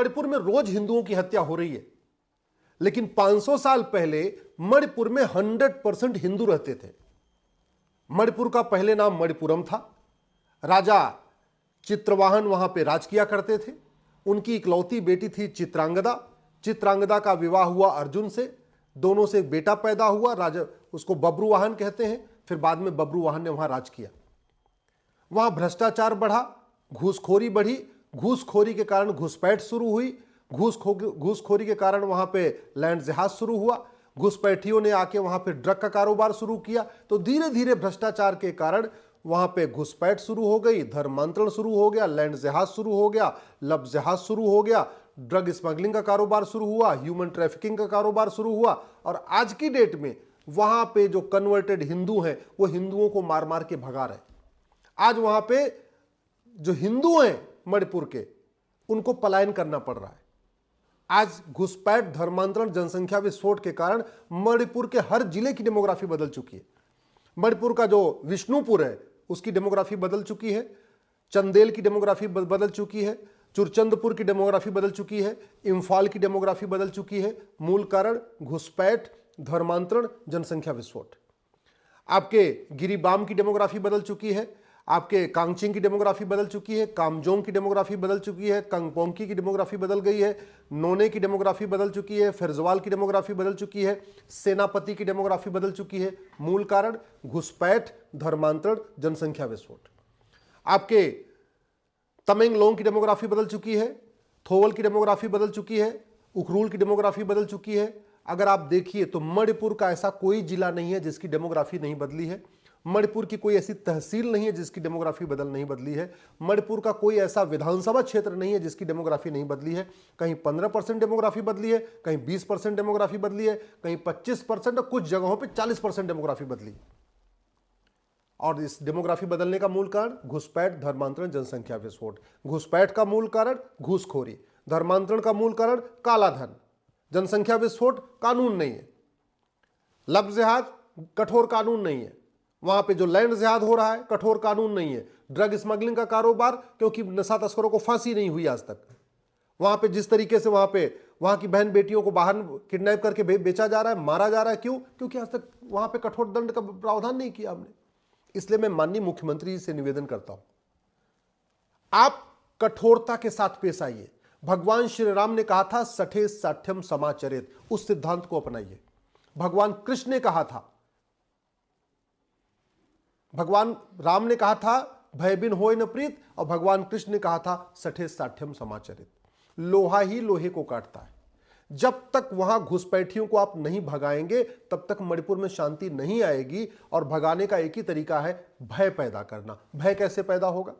मणिपुर में रोज हिंदुओं की हत्या हो रही है, लेकिन 500 साल पहले मणिपुर में 100% हिंदू रहते थे। मणिपुर का पहले नाम मणिपुरम था। राजा चित्रवाहन वहां पे राज किया करते थे। उनकी इकलौती बेटी थी चित्रांगदा। चित्रांगदा का विवाह हुआ अर्जुन से, दोनों से एक बेटा पैदा हुआ। राजा उसको बब्रुवाहन कहते हैं। फिर बाद में बब्रुवाहन ने वहां राज किया। वहां भ्रष्टाचार बढ़ा, घूसखोरी बढ़ी। घूसखोरी के कारण घुसपैठ शुरू हुई। घूसखोरी के कारण वहां पे लैंड जिहाद शुरू हुआ। घुसपैठियों ने आके वहां पे ड्रग का कारोबार शुरू किया। तो धीरे धीरे भ्रष्टाचार के कारण वहां पे घुसपैठ शुरू हो गई, धर्मांतरण शुरू हो गया, लैंड जिहाद शुरू हो गया, लब जिहाद शुरू हो गया, ड्रग स्मगलिंग का कारोबार शुरू हुआ, ह्यूमन ट्रैफिकिंग का कारोबार शुरू हुआ। और आज की डेट में वहां पे जो कन्वर्टेड हिंदू हैं वो हिंदुओं को मार मार के भगा रहे। आज वहां पे जो हिंदू हैं मणिपुर के, उनको पलायन करना पड़ रहा है। आज घुसपैठ, धर्मांतरण, जनसंख्या विस्फोट के कारण मणिपुर के हर जिले की डेमोग्राफी बदल चुकी है। मणिपुर का जो विष्णुपुर है उसकी डेमोग्राफी बदल चुकी है। चंदेल की डेमोग्राफी बदल चुकी है। चुरचंदपुर की डेमोग्राफी बदल चुकी है। इम्फाल की डेमोग्राफी बदल चुकी है। मूल कारण घुसपैठ, धर्मांतरण, जनसंख्या विस्फोट। आपके गिरिबाम की डेमोग्राफी बदल चुकी है। आपके कांगचिंग की डेमोग्राफी बदल चुकी है। कामजोंग की डेमोग्राफी बदल चुकी है। कंगपोंकी की डेमोग्राफी बदल गई है। नोने की डेमोग्राफी बदल चुकी है। फिरजवाल की डेमोग्राफी बदल चुकी है। सेनापति की डेमोग्राफी बदल चुकी है। मूल कारण घुसपैठ, धर्मांतरण, जनसंख्या विस्फोट। आपके तमेंगलोंग की डेमोग्राफी बदल चुकी है। थोवल की डेमोग्राफी बदल चुकी है। उखरूल की डेमोग्राफी बदल चुकी है। अगर आप देखिए तो मणिपुर का ऐसा कोई जिला नहीं है जिसकी डेमोग्राफी नहीं बदली है। मणिपुर की कोई ऐसी तहसील नहीं है जिसकी डेमोग्राफी नहीं बदली है। मणिपुर का कोई ऐसा विधानसभा क्षेत्र नहीं है जिसकी डेमोग्राफी नहीं बदली है। कहीं 15% डेमोग्राफी बदली है, कहीं 20% डेमोग्राफी बदली है, कहीं 25% और कुछ जगहों पे 40% डेमोग्राफी बदली। और इस डेमोग्राफी बदलने का मूल कारण घुसपैठ, धर्मांतरण, जनसंख्या विस्फोट। घुसपैठ का मूल कारण घूसखोरी, धर्मांतरण का मूल कारण काला धन, जनसंख्या विस्फोट कानून नहीं है, लब जिहाद कठोर कानून नहीं है, वहां पे जो लैंड जिहाद हो रहा है कठोर कानून नहीं है, ड्रग स्मगलिंग का कारोबार, क्योंकि नशा तस्करों को फांसी नहीं हुई आज तक। वहां पे जिस तरीके से वहां की बहन बेटियों को बाहर किडनैप करके बेचा जा रहा है, मारा जा रहा है, क्यों? क्योंकि आज तक वहां पे कठोर दंड का प्रावधान नहीं किया हमने। इसलिए मैं माननीय मुख्यमंत्री जी से निवेदन करता हूं, आप कठोरता के साथ पेश आइए। भगवान श्री राम ने कहा था सठे साठ्यम समाचरित, उस सिद्धांत को अपनाइए। भगवान कृष्ण ने कहा था, भगवान राम ने कहा था भय बिन होय न प्रीत, और भगवान कृष्ण ने कहा था सठे साठ्यम समाचरित। लोहा ही लोहे को काटता है। जब तक वहां घुसपैठियों को आप नहीं भगाएंगे तब तक मणिपुर में शांति नहीं आएगी। और भगाने का एक ही तरीका है, भय पैदा करना। भय कैसे पैदा होगा?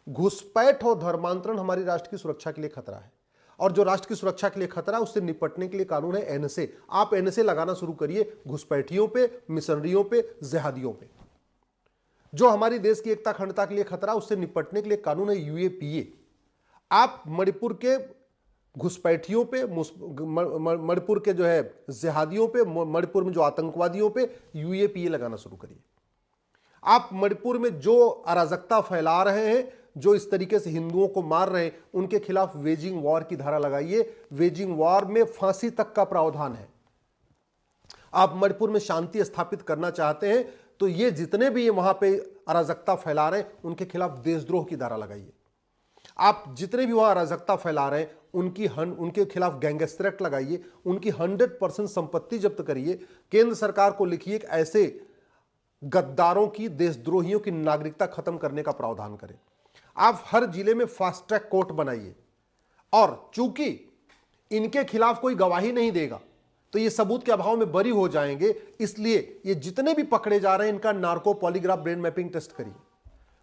घुसपैठ और धर्मांतरण हमारी राष्ट्र की सुरक्षा के लिए खतरा है, और जो राष्ट्र की सुरक्षा के लिए खतरा है उससे निपटने के लिए कानून है एनएसए। आप एनएसए लगाना शुरू करिए घुसपैठियों पे, मिशनरियों पे, जिहादियों पे। जो हमारी देश की एकता अखंडता के लिए खतरा, उससे निपटने के लिए कानून है यूएपीए। आप मणिपुर के घुसपैठियों पे, मणिपुर के जो है जिहादियों पे, मणिपुर में जो आतंकवादियों पे यूएपीए लगाना शुरू करिए। आप मणिपुर में जो अराजकता फैला रहे हैं, जो इस तरीके से हिंदुओं को मार रहे हैं, उनके खिलाफ वेजिंग वॉर की धारा लगाइए। वेजिंग वॉर में फांसी तक का प्रावधान है। आप मणिपुर में शांति स्थापित करना चाहते हैं तो ये जितने भी वहां पे अराजकता फैला रहे हैं उनके खिलाफ देशद्रोह की धारा लगाइए। आप जितने भी वहां अराजकता फैला रहे हैं उनके खिलाफ गैंगस्टर एक्ट लगाइए। उनकी 100% संपत्ति जब्त करिए। केंद्र सरकार को लिखिए कि ऐसे गद्दारों की, देशद्रोहियों की नागरिकता खत्म करने का प्रावधान करें। आप हर जिले में फास्ट ट्रैक कोर्ट बनाइए। और चूंकि इनके खिलाफ कोई गवाही नहीं देगा तो ये सबूत के अभाव में बरी हो जाएंगे, इसलिए ये जितने भी पकड़े जा रहे हैं इनका narco polygraph brain mapping test करिए।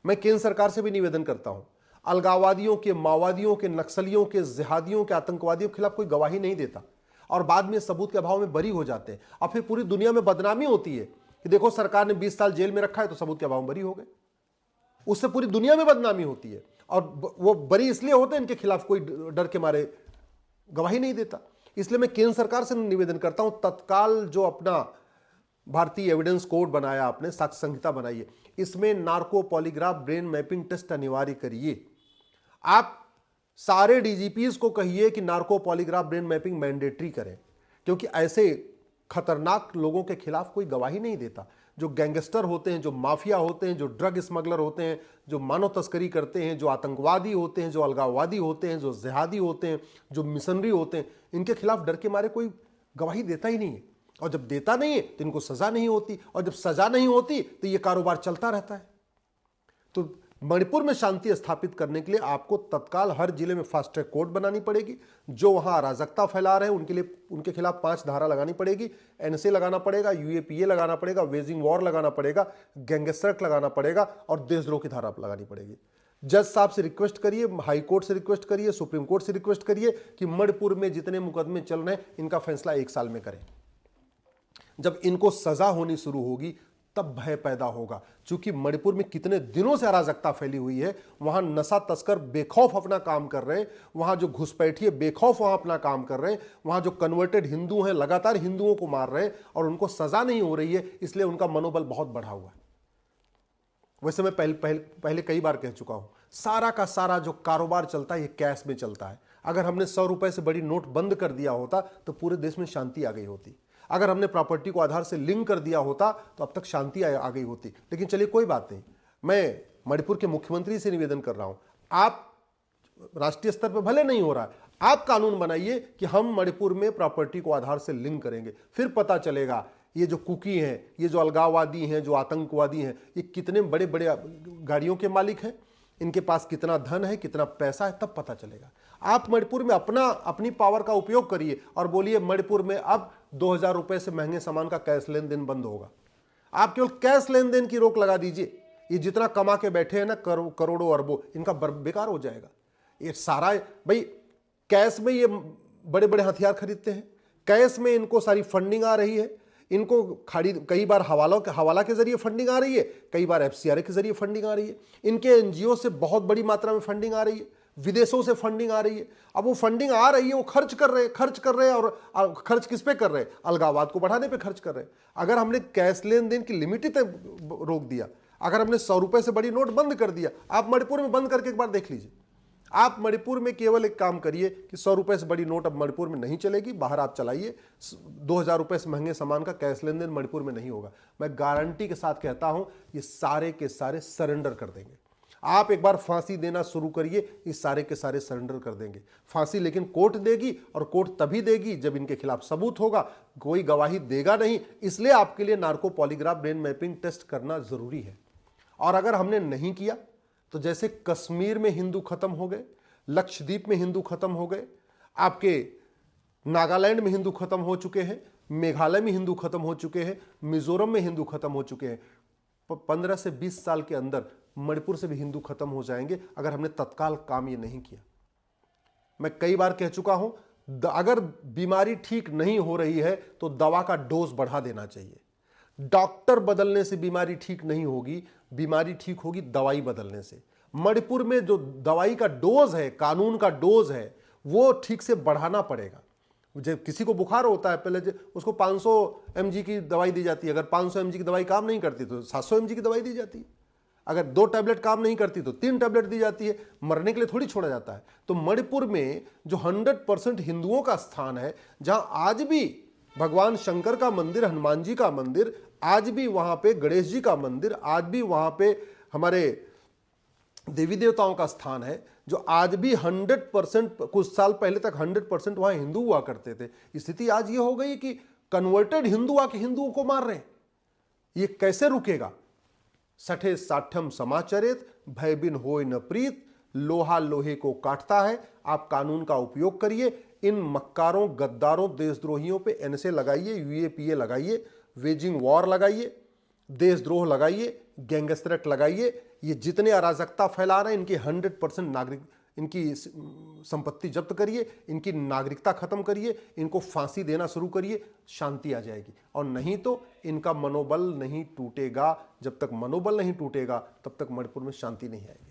मैं केंद्र सरकार से भी निवेदन करता हूं, अलगाववादियों के, माओवादियों के, नक्सलियों के, जिहादियों के, आतंकवादियों के खिलाफ कोई गवाही नहीं देता और बाद में सबूत के अभाव में बरी हो जाते हैं। और फिर पूरी दुनिया में बदनामी होती है कि देखो सरकार ने 20 साल जेल में रखा है तो सबूत के अभाव में बरी हो गए। उससे पूरी दुनिया में बदनामी होती है और वो बरी इसलिए होते हैं इनके खिलाफ कोई डर के मारे गवाही नहीं देता। इसलिए मैं केंद्र सरकार से निवेदन करता हूं, तत्काल जो अपना भारतीय एविडेंस कोड बनाया आपने, साक्ष्य संहिता बनाई है, इसमें narco polygraph brain mapping test अनिवार्य करिए। आप सारे डीजीपीज को कहिए कि narco polygraph brain mapping mandatory करें, क्योंकि ऐसे खतरनाक लोगों के खिलाफ कोई गवाही नहीं देता। जो गैंगस्टर होते हैं, जो माफिया होते हैं, जो ड्रग स्मगलर होते हैं, जो मानव तस्करी करते हैं, जो आतंकवादी होते हैं, जो अलगाववादी होते हैं, जो जिहादी होते हैं, जो मिशनरी होते हैं, इनके खिलाफ डर के मारे कोई गवाही देता ही नहीं है। और जब देता नहीं है तो इनको सजा नहीं होती, और जब सजा नहीं होती तो ये कारोबार चलता रहता है। तो मणिपुर में शांति स्थापित करने के लिए आपको तत्काल हर जिले में फास्ट ट्रैक कोर्ट बनानी पड़ेगी। जो वहां अराजकता फैला रहे हैं उनके लिए, उनके खिलाफ 5 धारा लगानी पड़ेगी, एनएसए लगाना पड़ेगा, यूएपीए लगाना पड़ेगा, वेजिंग वॉर लगाना पड़ेगा, गैंगस्टर एक्ट लगाना पड़ेगा और देशद्रोह की धारा लगानी पड़ेगी। जज साहब से रिक्वेस्ट करिए, हाई कोर्ट से रिक्वेस्ट करिए, सुप्रीम कोर्ट से रिक्वेस्ट करिए कि मणिपुर में जितने मुकदमे चल रहे हैं इनका फैसला 1 साल में करें। जब इनको सजा होनी शुरू होगी तब भय पैदा होगा। क्योंकि मणिपुर में कितने दिनों से अराजकता फैली हुई है, वहां नशा तस्कर बेखौफ अपना काम कर रहे हैं, वहां जो घुसपैठिए बेखौफ वहां अपना काम कर रहे हैं, वहां जो कन्वर्टेड हिंदू हैं लगातार हिंदुओं को मार रहे हैं और उनको सजा नहीं हो रही है, इसलिए उनका मनोबल बहुत बढ़ा हुआ है। वैसे मैं पहले कई बार कह चुका हूं, सारा का सारा जो कारोबार चलता है ये कैश में चलता है। अगर हमने 100 रुपए से बड़ी नोट बंद कर दिया होता तो पूरे देश में शांति आ गई होती। अगर हमने प्रॉपर्टी को आधार से लिंक कर दिया होता तो अब तक शांति आ गई होती। लेकिन चलिए कोई बात नहीं, मैं मणिपुर के मुख्यमंत्री से निवेदन कर रहा हूं, आप राष्ट्रीय स्तर पर भले नहीं हो रहा है, आप कानून बनाइए कि हम मणिपुर में प्रॉपर्टी को आधार से लिंक करेंगे। फिर पता चलेगा ये जो कुकी हैं, ये जो अलगाववादी हैं, जो आतंकवादी हैं, ये कितने बड़े बड़े गाड़ियों के मालिक हैं, इनके पास कितना धन है, कितना पैसा है, तब पता चलेगा। आप मणिपुर में अपनी पावर का उपयोग करिए और बोलिए मणिपुर में अब 2000 रुपए से महंगे सामान का कैश लेन देन बंद होगा। आप केवल कैश लेन देन की रोक लगा दीजिए। ये जितना कमा के बैठे हैं ना, करोड़ों अरबों, इनका बेकार हो जाएगा। ये सारा भाई कैश में ये बड़े बड़े हथियार खरीदते हैं, कैश में इनको सारी फंडिंग आ रही है, इनको कई बार हवाला के जरिए फंडिंग आ रही है, कई बार एफसीआरए के जरिए फंडिंग आ रही है, इनके एनजीओ से बहुत बड़ी मात्रा में फंडिंग आ रही है, विदेशों से फंडिंग आ रही है। अब वो फंडिंग आ रही है, वो खर्च कर रहे हैं और खर्च किस पे कर रहे हैं? अलगाववाद को बढ़ाने पे खर्च कर रहे हैं। अगर हमने कैश लेन देन की लिमिट ही रोक दिया, अगर हमने 100 रुपए से बड़ी नोट बंद कर दिया, आप मणिपुर में बंद करके एक बार देख लीजिए। आप मणिपुर में केवल एक काम करिए कि 100 रुपए से बड़ी नोट अब मणिपुर में नहीं चलेगी, बाहर आप चलाइए। 2000 रुपए से महंगे सामान का कैश लेन देन मणिपुर में नहीं होगा। मैं गारंटी के साथ कहता हूं, ये सारे के सारे सरेंडर कर देंगे। आप एक बार फांसी देना शुरू करिए, ये सारे के सारे सरेंडर कर देंगे। फांसी लेकिन कोर्ट देगी, और कोर्ट तभी देगी जब इनके खिलाफ सबूत होगा। कोई गवाही देगा नहीं, इसलिए आपके लिए narco polygraph brain mapping test करना जरूरी है। और अगर हमने नहीं किया तो जैसे कश्मीर में हिंदू खत्म हो गए, लक्षद्वीप में हिंदू खत्म हो गए, आपके नागालैंड में हिंदू खत्म हो चुके हैं, मेघालय में हिंदू खत्म हो चुके हैं, मिजोरम में हिंदू खत्म हो चुके हैं, 15 से 20 साल के अंदर मणिपुर से भी हिंदू खत्म हो जाएंगे अगर हमने तत्काल काम ये नहीं किया। मैं कई बार कह चुका हूं, अगर बीमारी ठीक नहीं हो रही है तो दवा का डोज बढ़ा देना चाहिए। डॉक्टर बदलने से बीमारी ठीक नहीं होगी, बीमारी ठीक होगी दवाई बदलने से। मणिपुर में जो दवाई का डोज है, कानून का डोज है, वो ठीक से बढ़ाना पड़ेगा। जब किसी को बुखार होता है, पहले उसको 500 mg की दवाई दी जाती है। अगर 500 mg की दवाई काम नहीं करती तो 700 mg की दवाई दी जाती है। अगर 2 टैबलेट काम नहीं करती तो 3 टैबलेट दी जाती है। मरने के लिए थोड़ी छोड़ा जाता है। तो मणिपुर में जो 100% हिंदुओं का स्थान है, जहां आज भी भगवान शंकर का मंदिर, हनुमान जी का मंदिर, आज भी वहां पे गणेश जी का मंदिर, आज भी वहां पे हमारे देवी देवताओं का स्थान है, जो आज भी 100%, कुछ साल पहले तक 100% वहां हिंदू हुआ करते थे। स्थिति आज ये हो गई कि कन्वर्टेड हिंदू आके हिंदुओं को मार रहे हैं। ये कैसे रुकेगा? सठे साठम समाचरित, भय बिन होय न प्रीत, लोहा लोहे को काटता है। आप कानून का उपयोग करिए, इन मक्कारों, गद्दारों, देशद्रोहियों पे एनएसए लगाइए, यूएपीए लगाइए, वेजिंग वॉर लगाइए, देशद्रोह लगाइए, गैंगस्टर एक्ट लगाइए। ये जितने अराजकता फैला रहे हैं, इनकी 100% नागरिक, इनकी संपत्ति जब्त करिए, इनकी नागरिकता खत्म करिए, इनको फांसी देना शुरू करिए, शांति आ जाएगी। और नहीं तो इनका मनोबल नहीं टूटेगा। जब तक मनोबल नहीं टूटेगा तब तक मणिपुर में शांति नहीं आएगी।